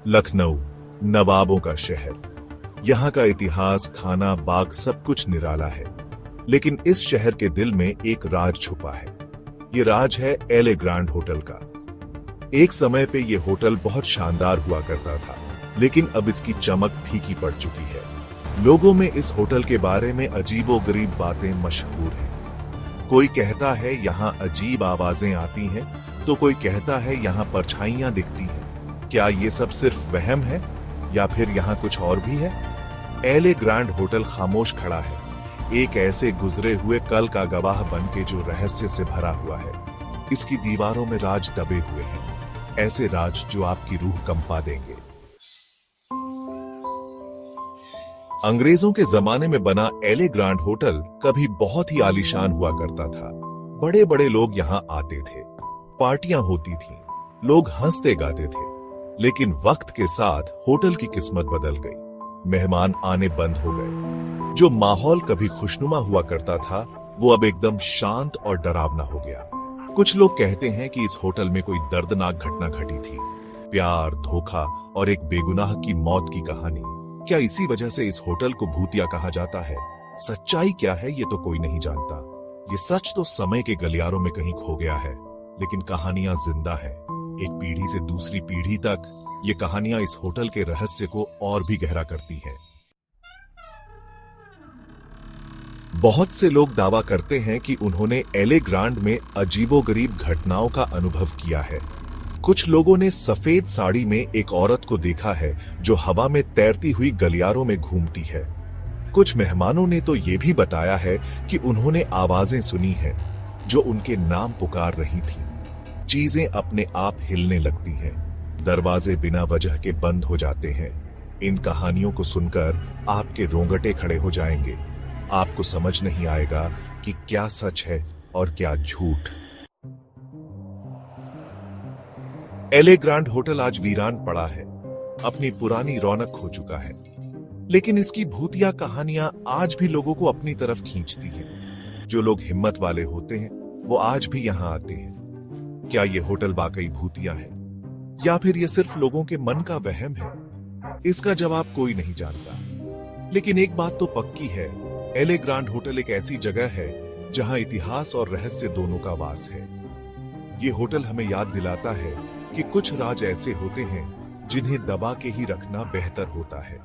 लखनऊ, नवाबों का शहर। यहाँ का इतिहास, खाना, बाग सब कुछ निराला है। लेकिन इस शहर के दिल में एक राज छुपा है। ये राज है एले ग्रांड होटल का। एक समय पे ये होटल बहुत शानदार हुआ करता था, लेकिन अब इसकी चमक फीकी पड़ चुकी है। लोगों में इस होटल के बारे में अजीबोगरीब बातें मशहूर हैं। कोई कहता है यहाँ अजीब आवाजें आती हैं, तो कोई कहता है यहाँ परछाइयां दिखती हैं। क्या ये सब सिर्फ वहम है या फिर यहाँ कुछ और भी है? एले ग्रांड होटल खामोश खड़ा है, एक ऐसे गुजरे हुए कल का गवाह बन के जो रहस्य से भरा हुआ है। इसकी दीवारों में राज दबे हुए हैं, ऐसे राज जो आपकी रूह कंपा देंगे। अंग्रेजों के जमाने में बना एले ग्रांड होटल कभी बहुत ही आलीशान हुआ करता था। बड़े बड़े लोग यहाँ आते थे, पार्टियां होती थीं, लोग हंसते गाते थे। लेकिन वक्त के साथ होटल की किस्मत बदल गई। मेहमान आने बंद हो गए। जो माहौल कभी खुशनुमा हुआ करता था, वो अब एकदम शांत और डरावना हो गया। कुछ लोग कहते हैं कि इस होटल में कोई दर्दनाक घटना घटी थी, प्यार, धोखा और एक बेगुनाह की मौत की कहानी। क्या इसी वजह से इस होटल को भूतिया कहा जाता है? सच्चाई क्या है ये तो कोई नहीं जानता। ये सच तो समय के गलियारों में कहीं खो गया है, लेकिन कहानियां जिंदा है। एक पीढ़ी से दूसरी पीढ़ी तक ये कहानियां इस होटल के रहस्य को और भी गहरा करती हैं। बहुत से लोग दावा करते हैं कि उन्होंने एले ग्रांड में अजीबोगरीब घटनाओं का अनुभव किया है। कुछ लोगों ने सफेद साड़ी में एक औरत को देखा है जो हवा में तैरती हुई गलियारों में घूमती है। कुछ मेहमानों ने तो ये भी बताया है कि उन्होंने आवाजें सुनी हैं जो उनके नाम पुकार रही थीं। चीजें अपने आप हिलने लगती हैं, दरवाजे बिना वजह के बंद हो जाते हैं। इन कहानियों को सुनकर आपके रोंगटे खड़े हो जाएंगे। आपको समझ नहीं आएगा कि क्या सच है और क्या झूठ। एले ग्रांड होटल आज वीरान पड़ा है, अपनी पुरानी रौनक खो चुका है, लेकिन इसकी भूतिया कहानियां आज भी लोगों को अपनी तरफ खींचती हैं। जो लोग हिम्मत वाले होते हैं वो आज भी यहां आते हैं। क्या ये होटल वाकई भूतिया है या फिर ये सिर्फ लोगों के मन का वहम है? इसका जवाब कोई नहीं जानता। लेकिन एक बात तो पक्की है, एले ग्रांड होटल एक ऐसी जगह है जहां इतिहास और रहस्य दोनों का वास है। ये होटल हमें याद दिलाता है कि कुछ राज ऐसे होते हैं जिन्हें दबा के ही रखना बेहतर होता है।